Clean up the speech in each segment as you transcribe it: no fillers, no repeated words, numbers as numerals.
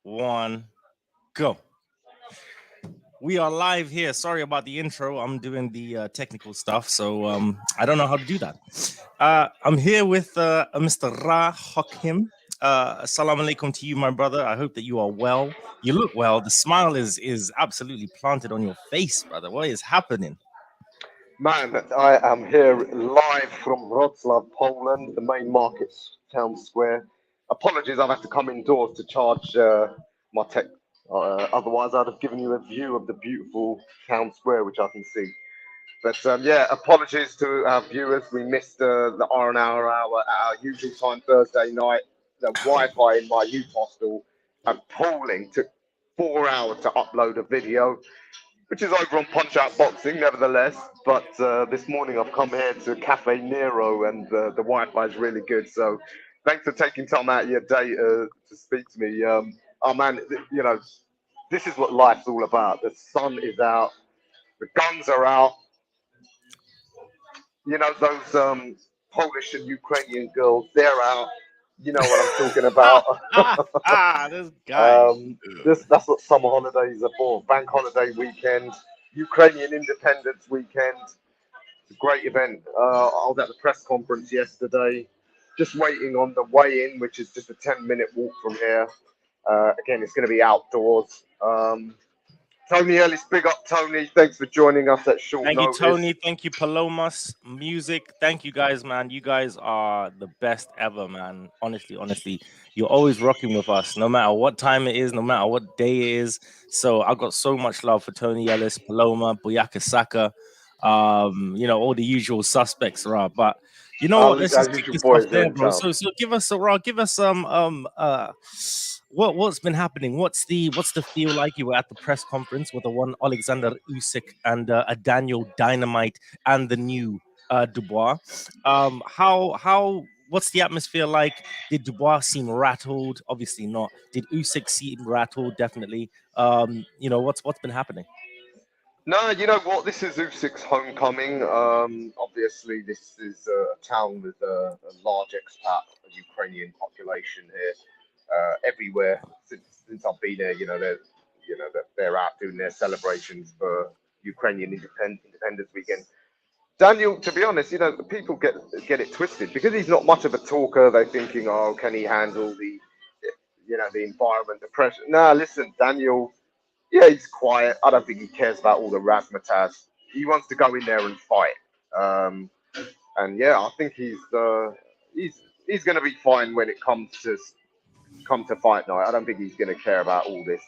one, go. We are live here. Sorry about the intro. I'm doing the technical stuff, so I don't know how to do that. I'm here with Mr. Rah Hakim. Assalamu alaikum to you, my brother. I hope that you are well. You look well. The smile is absolutely planted on your face, brother. What is happening? Man, I am here live from Wroclaw, Poland, the main market town square. Apologies, I've had to come indoors to charge my tech. Otherwise, I'd have given you a view of the beautiful town square, which I can see. But yeah, apologies to our viewers. We missed the RnR Hour at our usual time Thursday night. The Wi-Fi in my youth hostel appalling. Took 4 hours to upload a video, which is over on Punch Out Boxing, nevertheless. But this morning I've come here to Cafe Nero, and the Wi-Fi is really good. So thanks for taking time out of your day to speak to me. Oh man, this is what life's all about. The sun is out, the guns are out. You know those Polish and Ukrainian girls, they're out. You know what I'm talking about. This guy. That's what summer holidays are for. Bank holiday weekend, Ukrainian Independence weekend. It's a great event. I was at the press conference yesterday, just waiting on the weigh-in, which is just a 10-minute walk from here. Again, it's going to be outdoors. Tony Ellis, big up Tony. Thanks for joining us at short Thank you, notice. Tony. Thank you, Palomas Music. Thank you, guys, man. You guys are the best ever, man. Honestly, you're always rocking with us, no matter what time it is, no matter what day it is. So I got so much love for Tony Ellis, Paloma, Buyaka Saka, all the usual suspects, right? But you know what? Let's Our just kick usual this off boys are there, in bro. town. So give us a raw, give us some what's been happening? What's the feel like? You were at the press conference with the one Alexander Usyk and a Daniel Dynamite and the new Dubois. How what's the atmosphere like? Did Dubois seem rattled? Obviously not. Did Usyk seem rattled? Definitely. What's been happening? No, you know what? This is Usyk's homecoming. Obviously, this is a town with a large expat Ukrainian population here. Everywhere since I've been here, they're out doing their celebrations for Ukrainian Independence Weekend. Daniel, to be honest, the people get it twisted because he's not much of a talker. They're thinking, oh, can he handle the environment, the pressure? Nah, listen, Daniel. Yeah, he's quiet. I don't think he cares about all the razzmatazz. He wants to go in there and fight. Um, and yeah, I think he's he's going to be fine when it comes to fight night. I don't think he's going to care about all this.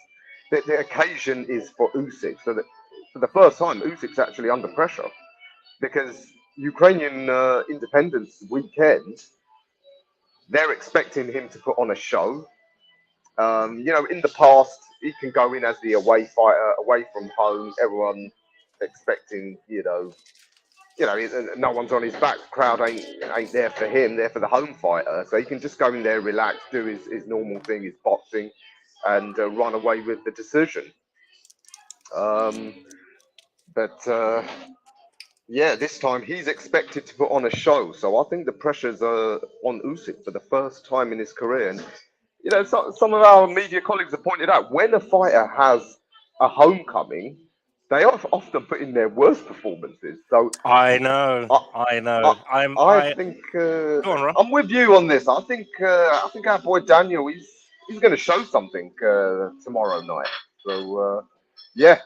The occasion is for Usyk, so that for the first time, Usyk's actually under pressure because Ukrainian Independence weekend, they're expecting him to put on a show. In the past, he can go in as the away fighter, away from home. Everyone expecting, no one's on his back. The crowd ain't there for him. They're for the home fighter. So he can just go in there, relax, do his normal thing, his boxing, and run away with the decision. Um, but yeah, this time he's expected to put on a show. So I think the pressures are on Usyk for the first time in his career. And some of our media colleagues have pointed out when a fighter has a homecoming, they often put in their worst performances. So I know. I think Go on, Ron. I'm with you on this. I think our boy Daniel he's going to show something tomorrow night. So yeah,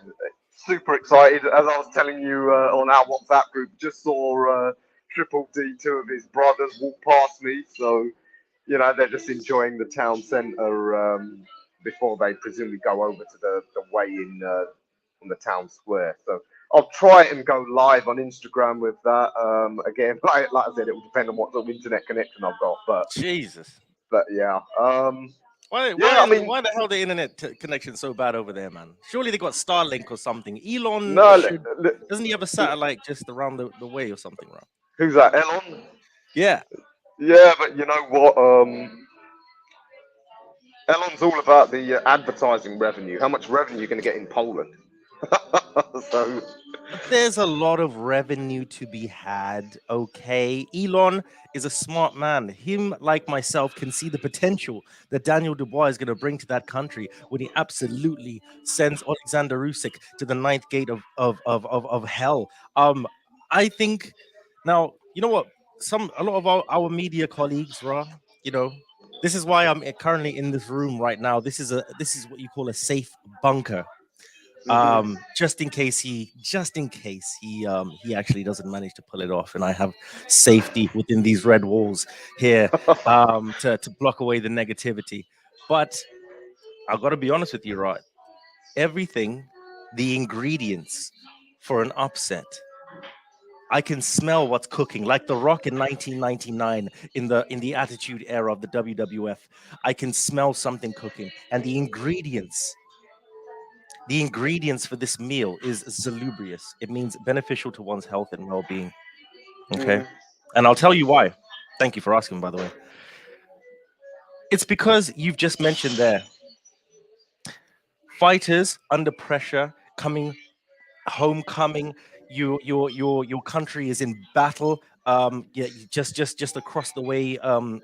super excited. As I was telling you on our WhatsApp group, just saw Triple D, two of his brothers, walk past me. So they're just enjoying the town centre before they presumably go over to the weigh-in on the town square. So I'll try and go live on Instagram with that. Again, like I said, it will depend on what sort of internet connection I've got. Jesus. But yeah, Why, yeah. why, I mean, why the hell the internet connection so bad over there, man? Surely they got Starlink or something. Elon no, doesn't he have a satellite just around the way or something, right? who's that? Elon? Yeah. Yeah, but you know what? Elon's all about the advertising revenue. How much revenue you're going to get in Poland? So there's a lot of revenue to be had. Okay, Elon is a smart man. Him, like myself, can see the potential that Daniel Dubois is going to bring to that country when he absolutely sends Alexander Usyk to the ninth gate of hell. I think now, you know what, a lot of our media colleagues, Ra, you know, this is why I'm currently in this room right now. This is what you call a safe bunker, Hmm. just in case he actually doesn't manage to pull it off, and I have safety within these red walls here, to block away the negativity. But I've got to be honest with you, right? Everything, the ingredients for an upset, I can smell what's cooking, like The Rock in 1999 in the Attitude Era of the WWF. I can smell something cooking, and the ingredients for this meal is salubrious. It means beneficial to one's health and well-being. Okay, Hmm. and I'll tell you why. Thank you for asking, by the way. It's because you've just mentioned there, fighters under pressure, coming homecoming. Your country is in battle. Yeah, just across the way. On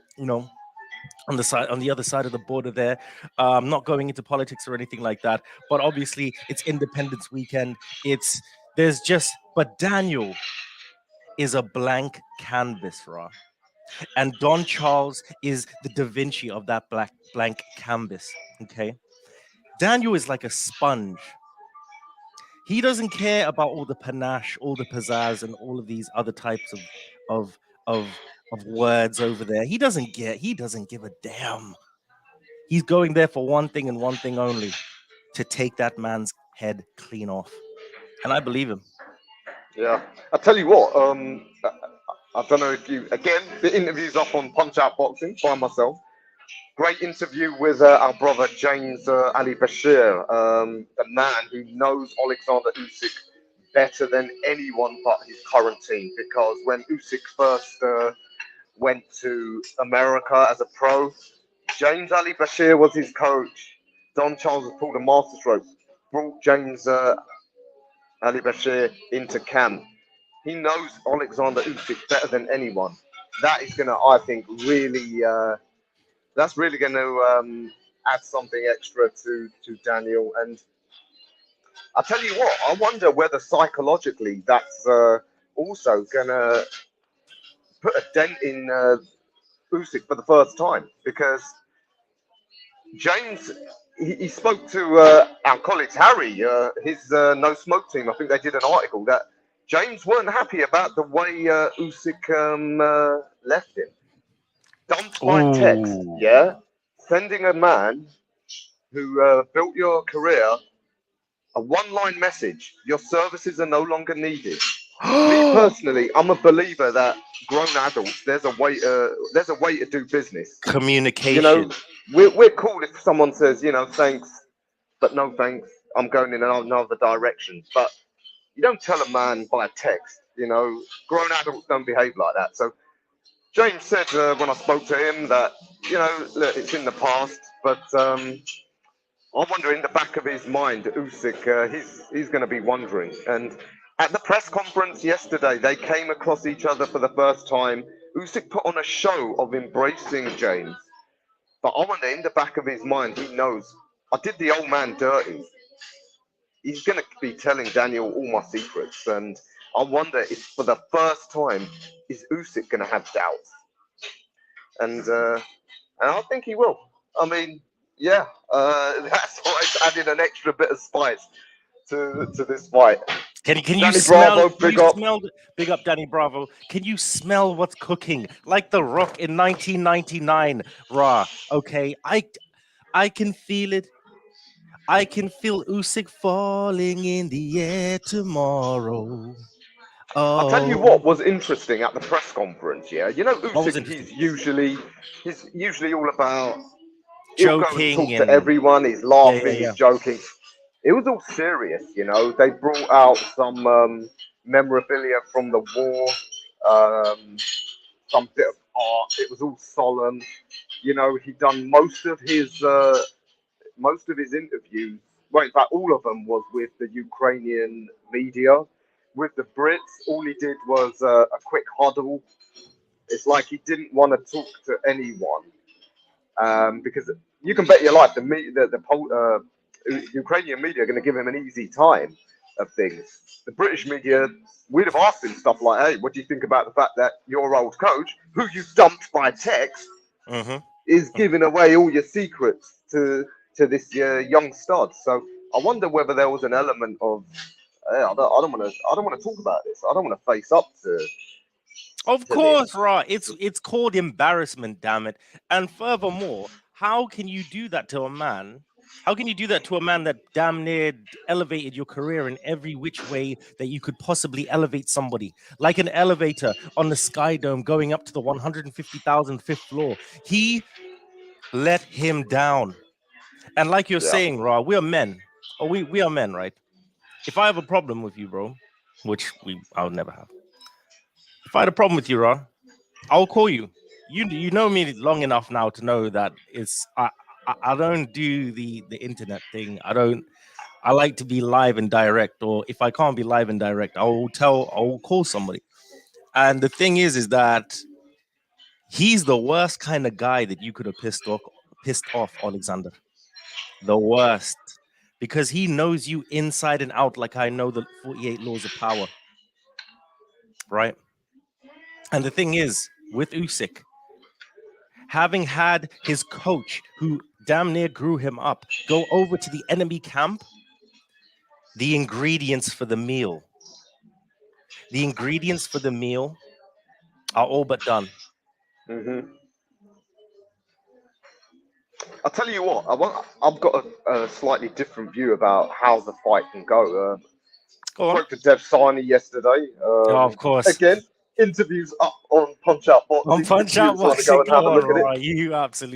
the other side of the border there. Not going into politics or anything like that, but obviously it's Independence Weekend. It's there's just But Daniel is a blank canvas, Ra. And Don Charles is the Da Vinci of that black blank canvas. Okay. Daniel is like a sponge. He doesn't care about all the panache, all the pizzazz, and all of these other types of of of words over there. He doesn't give a damn. He's going there for one thing and one thing only: to take that man's head clean off. And I believe him. Yeah, I tell you what. I don't know if you again the interview's up on Punch Out Boxing by myself. Great interview with our brother James Ali Bashir, the man who knows Alexander Usyk better than anyone but his current team. Because when Usyk first went to America as a pro, James Ali Bashir was his coach. Don Charles has pulled a masterstroke, brought James Ali Bashir into camp. He knows Alexander Usyk better than anyone. That is going to, I think, really. That's really going to add something extra to Daniel. And I tell you what, I wonder whether psychologically that's also going to put a dent in Usyk for the first time because James. He spoke to our colleague Harry, his no smoke team. I think they did an article that James weren't happy about the way Usyk left him. Dumped by text, Ooh. yeah? Sending a man who built your career a one line message: your services are no longer needed. Me personally, I'm a believer that grown adults, there's a way to do business. You know, Communication. we're cool if someone says, thanks, but no thanks. I'm going in another direction. But you don't tell a man by text. Grown adults don't behave like that. So James said when I spoke to him that look, it's in the past, but I wonder in the back of his mind, Usyk, he's going to be wondering. And at the press conference yesterday, they came across each other for the first time. Usyk put on a show of embracing James, but I wonder in the back of his mind, he knows I did the old man dirty. He's going to be telling Daniel all my secrets, and I wonder if for the first time is Usyk going to have doubts, and I think he will. I mean, yeah, that's why it's added an extra bit of spice to this fight. Can you Danny smell? Bravo, Can big you up. smell? Big up, Danny Bravo. Can you smell what's cooking? Like The Rock in 1999, Raw. Okay, I can feel it. I can feel Usyk falling in the air tomorrow. I'll tell you Oh, what was interesting at the press conference. Yeah, what was Usyk, interesting? he's usually all about. He'll go and Joking talk to and everyone. He's yeah, yeah, laughing. yeah. He's joking. It was all serious. They brought out some memorabilia from the war, some bit of art. It was all solemn. He'd done most of his interviews. Well, in fact, all of them was with the Ukrainian media. with the Brits, all he did was a quick huddle. It's like he didn't want to talk to anyone because you can bet your life Ukrainian media are going to give him an easy time of things. The British media, we'd have asked him stuff like, "Hey, what do you think about the fact that your old coach, who you dumped by text, Mm-hmm. is giving away all your secrets to this young stud?" So I wonder whether there was an element of, I don't want to talk about this. I don't want to face up Of to course, this. right. It's called embarrassment, damn it. And furthermore, how can you do that to a man? How can you do that to a man that damn near elevated your career in every which way that you could possibly elevate somebody? Like an elevator on the Sky Dome going up to the 150,000 fifth floor. He let him down. And like you're Yeah. saying, Ra, we are men. Or we are men, right? If I have a problem with you, bro, which I would never have. If I had a problem with you, Ra, I'll call you. You know me long enough now to know that I don't do the internet thing. I like to be live and direct, or if I can't be I will call somebody. And the thing is that he's the worst kind of guy that you could have pissed off, Alexander. The worst. Because he knows you inside and out like I know the 48 laws of power. Right? And the thing is, with Usyk, having had his coach who damn near grew him up go over to the enemy camp, the ingredients for the meal are all but done. hmm I'll tell you what. I've got a slightly different view about how the fight can go. Go on. Spoke to Dev Sani yesterday. Oh, of course. Again, interviews up on Punch Out On Boxing if Punch you Out just want to go Boxing, and come have a on, look at it. Roy. You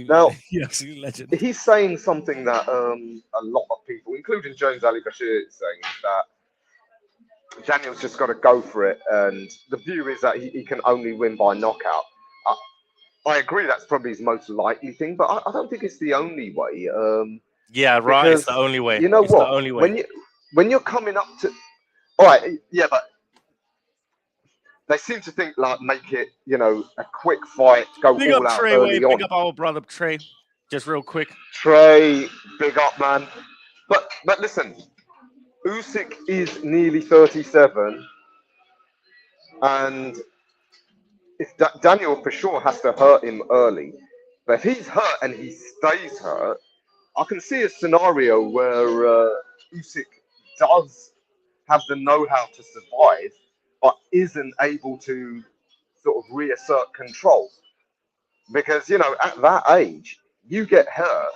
Now, absolute legend. he's saying something that a lot of people, including Jones Ali Bashir, is saying, is that Daniel's just got to go for it, and the view is that he can only win by knockout. I agree that's probably his most likely thing, but I don't think it's the only way. Yeah, right. It's Because the only way. you know It's the what, only way. when you're coming up to, all right, yeah, but they seem to think like make it, a quick fight, go Big all up out Trey Way. early Big on. up our brother Trey. Just real quick. Trey, big up, man. But listen, Usyk is nearly 37, and if Daniel for sure has to hurt him early. But if he's hurt and he stays hurt, I can see a scenario where Usyk does have the know-how to survive, but isn't able to sort of reassert control. Because at that age, you get hurt.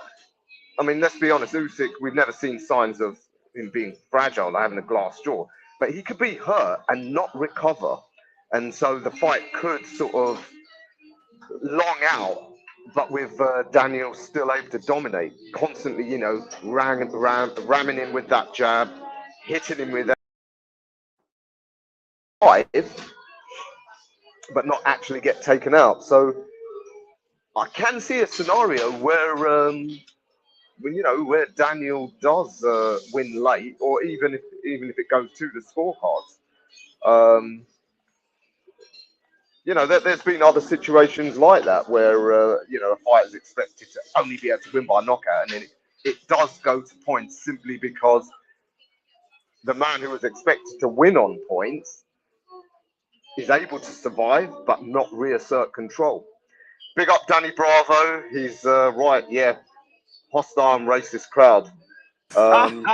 I mean, let's be honest, Usyk, we've never seen signs of him being fragile, like having a glass jaw, but he could be hurt and not recover, and so the fight could sort of long out. But with Daniel still able to dominate, constantly, ramming him with that jab, hitting him with that five, but not actually get taken out. So I can see a scenario where where Daniel does win late, or even if it goes to the scorecards. Um, there's been other situations like that where a fight is expected to only be able to win by knockout, and then it does go to points simply because the man who was expected to win on points is able to survive but not reassert control. Big up Danny Bravo. He's right, yeah, hostile and racist crowd. Um,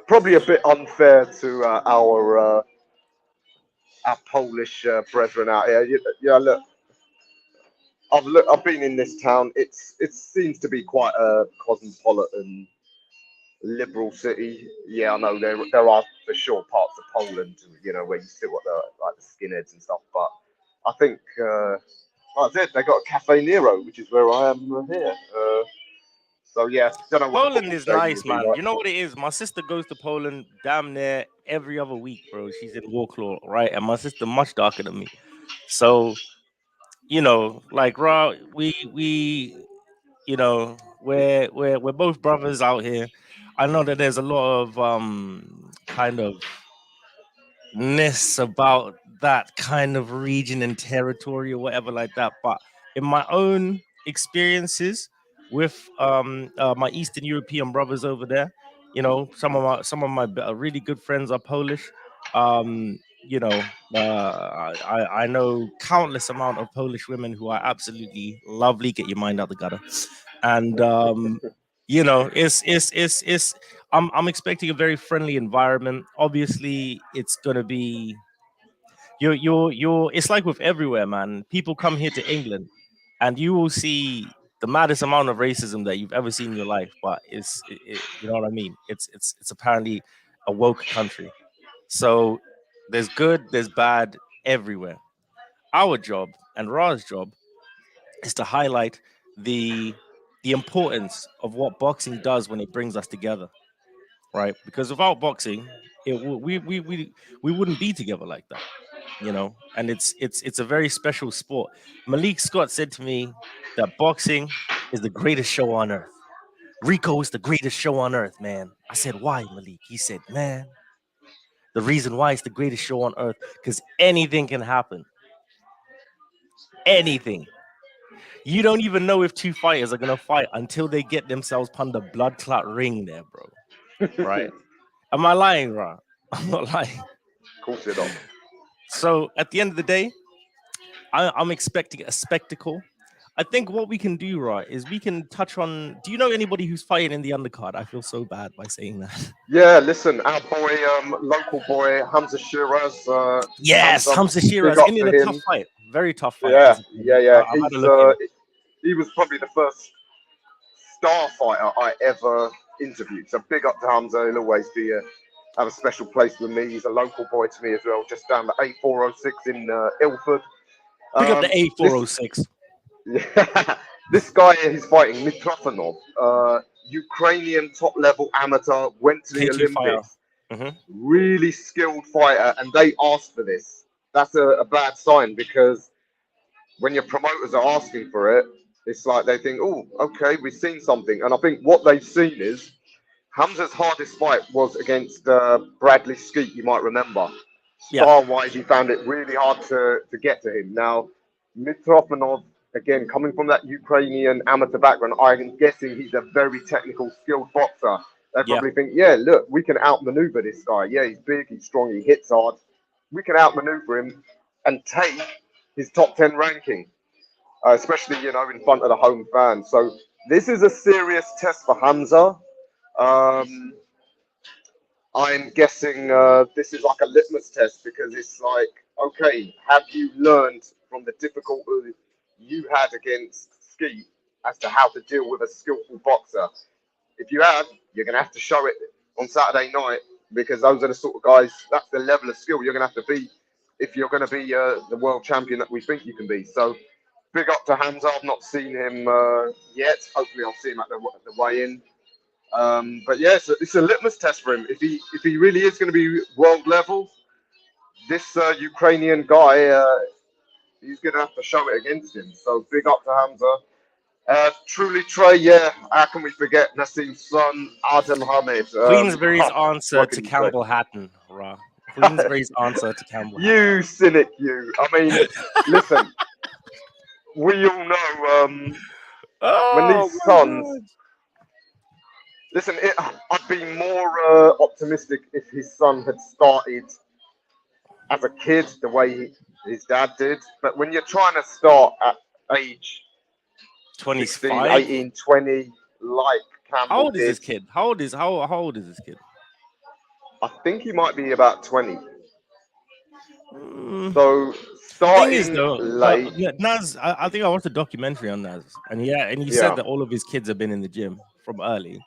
probably a bit unfair to our Polish brethren out here. Yeah, look, I've been in this town. It seems to be quite a cosmopolitan, liberal city. Yeah, I know there are for sure parts of Poland, where you still got the skinheads and stuff. But I think that's it. They got a Cafe Nero, which is where I am here. So yeah, don't know what the Poland football is stadium nice, would be man. like. You know what it is? My sister goes to Poland damn near every other week, bro. She's in Wroclaw, right? And my sister much darker than me. So, like Raw, we're both brothers out here. I know that there's a lot of kind of ness about that kind of region and territory or whatever like that. But in my own experiences with my Eastern European brothers over there, you know, some of my really good friends are Polish. You know, I know countless amount of Polish women who are absolutely lovely. Get your mind out the gutter, and you know, it's I'm expecting a very friendly environment. Obviously, it's gonna be you're it's like with everywhere, man. People come here to England and you will see the maddest amount of racism that you've ever seen in your life. But you know what I mean? It's apparently a woke country. So there's good, there's bad everywhere. Our job and Ra's job is to highlight the the importance of what boxing does when it brings us together, right? Because without boxing, we wouldn't be together like that, you know. And it's a very special sport. Malik Scott said to me that boxing is the greatest show on earth. Rico is the greatest show on earth, man. I said, why, Malik? He said, man, the reason why it's the greatest show on earth because anything can happen. Anything. You don't even know if two fighters are gonna fight until they get themselves upon the blood clot ring there, bro. Right? Am I lying, Ra? I'm not lying. Of course you're not. So at the end of the day, I'm expecting a spectacle. I think what we can do, right, is we can touch on. Do you know anybody who's fighting in the undercard? I feel so bad by saying that. Yeah, listen, our boy, local boy, Hamza Shiraz, Yes, Hamza, Hamza big Shiraz up in to a tough him. fight, very tough fight. Yeah, yeah. I've had a look in. He was probably the first star fighter I ever interviewed. So big up to Hamza. He'll always be have a special place with me. He's a local boy to me as well, just down the A406 in Ilford. Pick up the This A406. yeah, this guy he's fighting Mitrofanov, Ukrainian top level amateur, went to the K2 fighter. Olympics. Hmm. Really skilled fighter, and they asked for this. That's a bad sign because when your promoters are asking for it, it's like they think, oh, okay, we've seen something. And I think what they've seen is Hamza's hardest fight was against Bradley Skeet, you might remember. Yeah, Style wise, he found it really hard to get to him. Now, Mitrofanov, again, coming from that Ukrainian amateur background, I'm guessing he's a very technical, skilled boxer. They yeah, probably think, yeah, look, we can outmaneuver this guy. Yeah, he's big, he's strong, he hits hard. We can outmaneuver him and take his top 10 ranking, especially, you know, in front of the home fans. So this is a serious test for Hamza. Um, I'm guessing this is like a litmus test because it's like, okay, have you learned from the difficulty you had against Ski as to how to deal with a skillful boxer? If you have, you're going to have to show it on Saturday night because those are the sort of guys, that's the level of skill you're going to have to be if you're going to be the world champion that we think you can be. So big up to Hamza. I've not seen him yet. Hopefully, I'll see him at the weigh-in. But yeah, it's a litmus test for him. If he really is going to be world level, this Ukrainian guy, he's going to have to show it against him. So big up to Hamza. Truly, Trey, yeah, how can we forget Nassim's son, Adam Hamid? Queensbury's answer What to can you say? Campbell Hatton, Ra. Queensbury's answer to Campbell Hatton. You cynic, you. I mean, listen, we all know when Oh these my sons. god. Listen, I'd be more optimistic if his son had started as a kid the way his dad did. But when you're trying to start at age 16, 25. 18, 20, like How Campbell old is did, this kid? How old is this kid? I think he might be about 20. Mm, So thing is starting though, late, yeah, Naz, I think I watched a documentary on Naz, and yeah, and he said yeah. that all of his kids have been in the gym from early.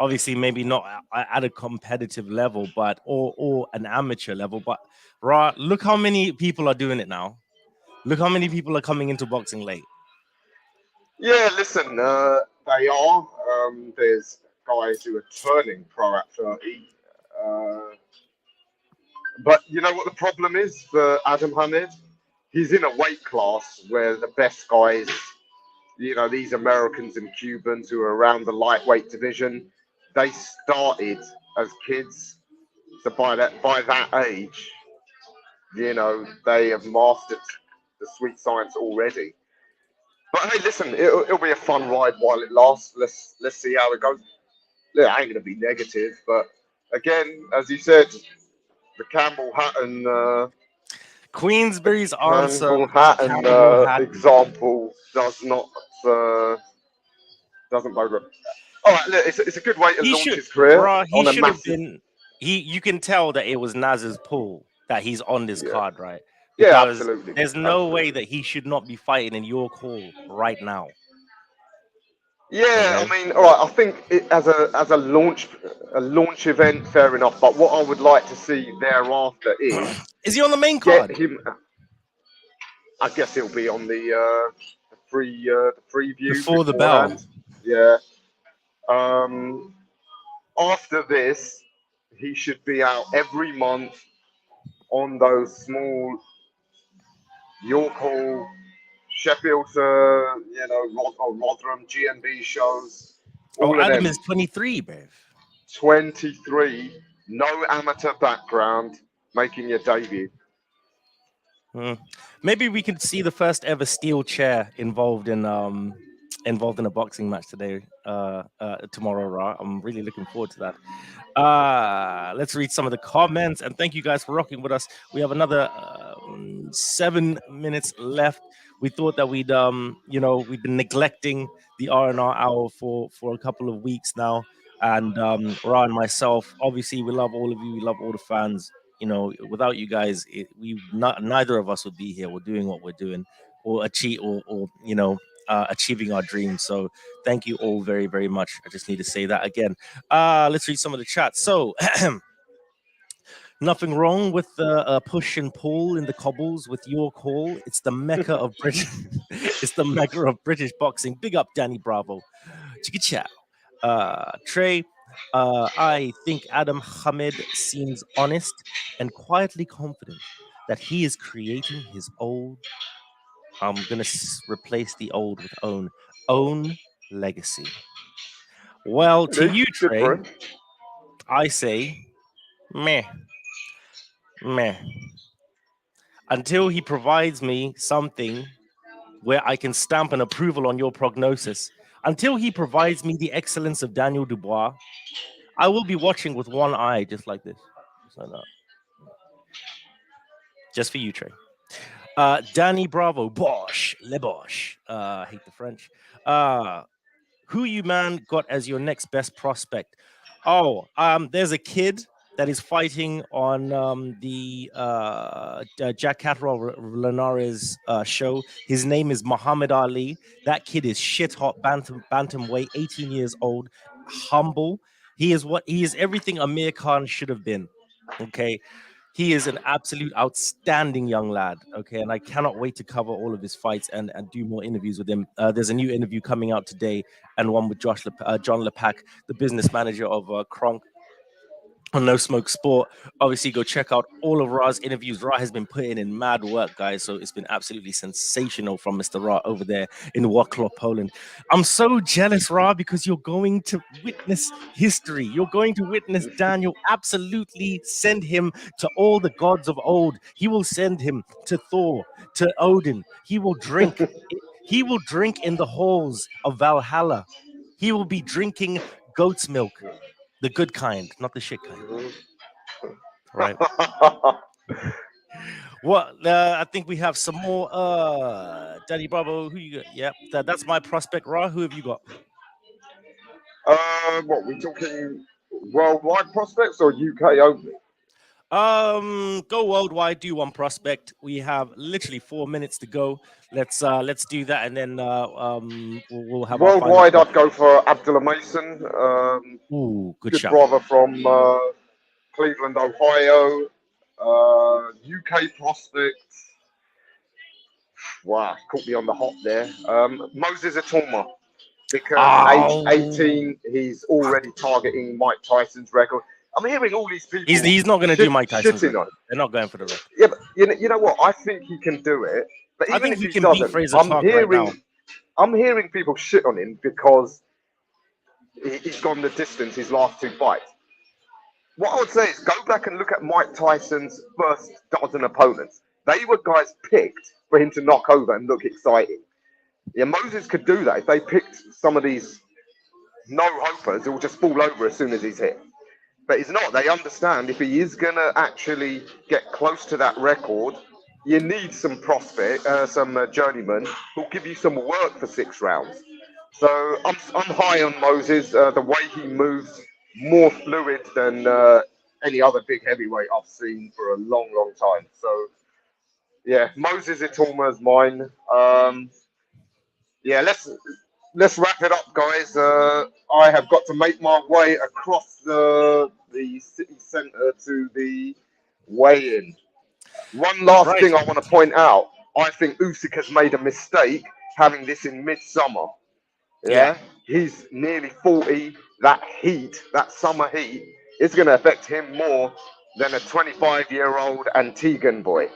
Obviously, maybe not at a competitive level, but or an amateur level. But Ra, look how many people are doing it now. Look how many people are coming into boxing late. Yeah, listen, they are. There's guys who are turning pro at 30. Uh, but you know what the problem is for Adam Hamid? He's in a weight class where the best guys, you know, these Americans and Cubans who are around the lightweight division, they started as kids. So by that age, you know, they have mastered the sweet science already. But hey, listen, it'll be a fun ride while it lasts. Let's see how it goes. Look, I ain't gonna be negative, but again, as you said, the Queensberry's answer Campbell was Hatton Campbell Hatton. example uh, doesn't bode well. All right, look, it's a good way to He launch should, his career Raw. He on a should have massive. been. You can tell that it was Naz's pull that he's on this Yeah, card, right? yeah, Because absolutely, there's no way absolutely. that he should not be fighting in York Hall right now. Yeah, I Okay. mean, all right. I think it, as a launch event, fair enough. But what I would like to see thereafter is Is he on the main get card him. I guess he'll be on the preview before the bell? beforehand. Yeah. Um, After this, he should be out every month on those small York Hall, Sheffield, Rotherham, GMB shows. Oh, All of Adam them. is 23, bruv. 23, no amateur background, making your debut. Maybe we could see the first ever steel chair involved in a boxing match today, tomorrow, Raw. I'm really looking forward to that. Let's read some of the comments, and thank you guys for rocking with us. We have another 7 minutes left. We thought that we'd we've been neglecting the R&R hour for a couple of weeks now, and Ra and myself, obviously, we love all of you. We love all the fans. You know, without you guys, neither of us would be here. We're doing what we're doing, or achieving our dreams. So thank you all very, very much. I just need to say that again. Let's read some of the chat. So, nothing wrong with the push and pull in the cobbles with York Hall. It's the mecca of British. It's the mecca of British boxing. Big up, Danny Bravo. Chicka chow. Trey. I think Adam Hamid seems honest and quietly confident that he is creating his old. I'm gonna replace the old with own legacy. Well, to you, Good for Trey, him. I say meh, meh. Until he provides me something where I can stamp an approval on your prognosis, until he provides me the excellence of Daniel Dubois, I will be watching with one eye, just like this. Just like that. Just for you, Trey. Danny Bravo, Bosch, Le Bosch. I hate the French. Who you man got as your next best prospect? Oh, there's a kid that is fighting on the Jack Catterall Linares show. His name is Muhammad Ali. That kid is shit hot bantamweight, 18 years old, humble. He is everything Amir Khan should have been. Okay. He is an absolute outstanding young lad. Okay. And I cannot wait to cover all of his fights and do more interviews with him. There's a new interview coming out today and one with John Lepak, the business manager of Kronk on No Smoke Sport. Obviously, go check out all of Ra's interviews. Ra has been putting in mad work, guys. So it's been absolutely sensational from Mr. Ra over there in Wroclaw, Poland. I'm so jealous, Ra, because you're going to witness history. You're going to witness Daniel absolutely send him to all the gods of old. He will send him to Thor, to Odin. He will drink. He will drink in the halls of Valhalla. He will be drinking goat's milk. The good kind, not the shit kind. Right. Well, I think we have some more. Danny Bravo, who you got? Yep, that's my prospect. Ra, who have you got? What we talking worldwide prospects or UK only? Go worldwide. Do one prospect. We have literally 4 minutes to go. Let's do that, and then we'll have our final. Worldwide, I'd go for Abdullah Mason. Ooh, good Good shout. brother from Cleveland, Ohio. UK prospects. Wow, caught me on the hop there. Moses Atoma, because age 18, he's already targeting Mike Tyson's record. I'm hearing all these people. He's not going to do Mike Tyson's record. On. They're not going for the record. Yeah, but you know what? I think he can do it. But even I think if he he can doesn't, beat Fraser Clark right now. I'm hearing people shit on him because he's gone the distance his last two fights. what I would say is go back and look at Mike Tyson's first dozen opponents. They were guys picked for him to knock over and look exciting. Yeah, Moses could do that. If they picked some of these no hopers, it will just fall over as soon as he's hit. But he's not. They understand if he is going to actually get close to that record, you need some prospect, some journeyman who'll give you some work for 6 rounds. So I'm high on Moses. The way he moves, more fluid than any other big heavyweight I've seen for a long, long time. So yeah, Moses Itulma is mine. Yeah, let's wrap it up, guys. I have got to make my way across the city centre to the weigh-in. One last Right. thing I want to point out: I think Usyk has made a mistake having this in midsummer. Yeah. Yeah, he's nearly 40. That heat, that summer heat, is going to affect him more than a 25-year-old Antiguan boy.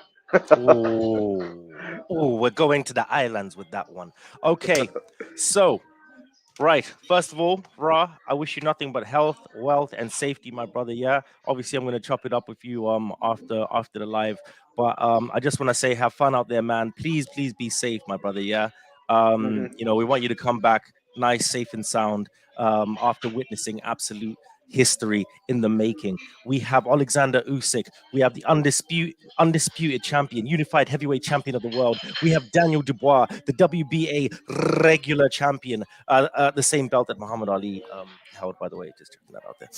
Oh, we're going to the islands with that one. Okay, so right. First of all, Rah, I wish you nothing but health, wealth, and safety, my brother. Yeah. Obviously, I'm gonna chop it up with you after the live. But I just want to say have fun out there, man. Please, please be safe, my brother. Yeah. Mhm. We want you to come back nice, safe, and sound after witnessing absolute history in the making. We have Alexander Usyk. We have the undisputed champion, unified heavyweight champion of the world. We have Daniel Dubois, the WBA regular champion, the same belt that Muhammad Ali held, by the way, just checking that out there.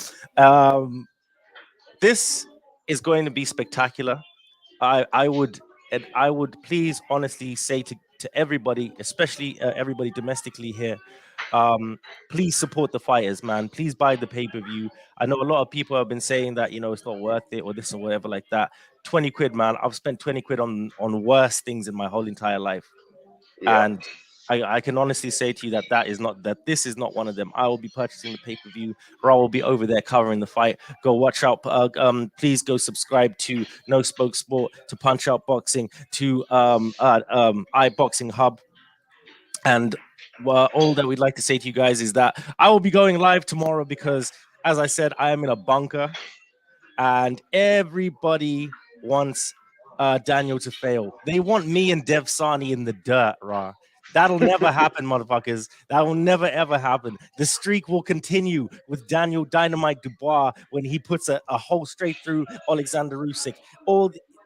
This is going to be spectacular. I would please honestly say to everybody, especially everybody domestically here, please support the fighters, man. Please buy the pay-per-view. I know a lot of people have been saying that it's not worth it or this or whatever like that. 20 quid, man. I've spent 20 quid on worse things in my whole entire life. Yeah. And I can honestly say to you that this is not one of them. I will be purchasing the pay-per-view. Ra will be over there covering the fight. Go watch out. Please go subscribe to No Spoke Sport, to Punch Out Boxing, to iBoxingHub. And all that we'd like to say to you guys is that I will be going live tomorrow because, as I said, I am in a bunker and everybody wants Daniel to fail. They want me and Dev Sani in the dirt, Ra. That'll never happen, motherfuckers. That will never ever happen. The streak will continue with Daniel Dynamite Dubois when he puts a hole straight through Alexander Usyk.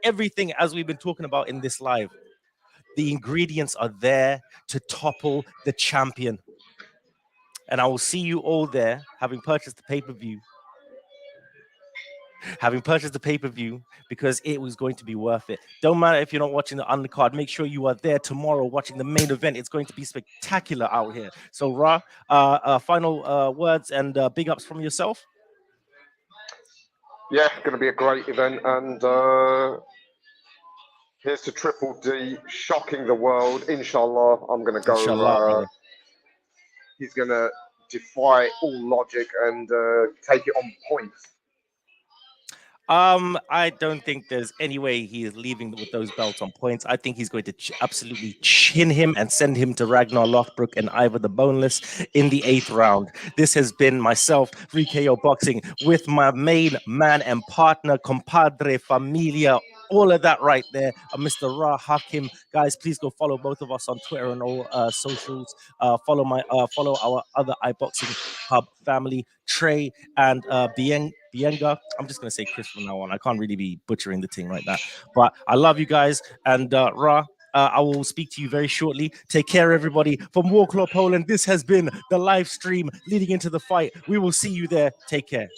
Everything as we've been talking about in this live, the ingredients are there to topple the champion. And I will see you all there, having purchased the pay-per-view. Because it was going to be worth it. Don't matter if you're not watching the undercard. Make sure you are there tomorrow watching the main event. It's going to be spectacular out here. So, Ra, final words and big ups from yourself. Yeah, going to be a great event, and here's to Triple D shocking the world. Inshallah, I'm going to go. Inshallah, He's going to defy all logic and take it on points. I don't think there's any way he is leaving with those belts on points. I think he's going to absolutely chin him and send him to Ragnar Lothbrok and Ivor the Boneless in the 8th round. This has been myself, RnR Boxing, with my main man and partner, compadre, familia, all of that right there, Mr. Rah Hakim. Guys, please go follow both of us on Twitter and all socials. Follow our other iBoxing Hub family, Trey and Bienga. I'm just gonna say Chris from now on. I can't really be butchering the thing right now. But I love you guys, and Rah. I will speak to you very shortly. Take care, everybody. From Wroclaw, Poland, this has been the live stream leading into the fight. We will see you there. Take care.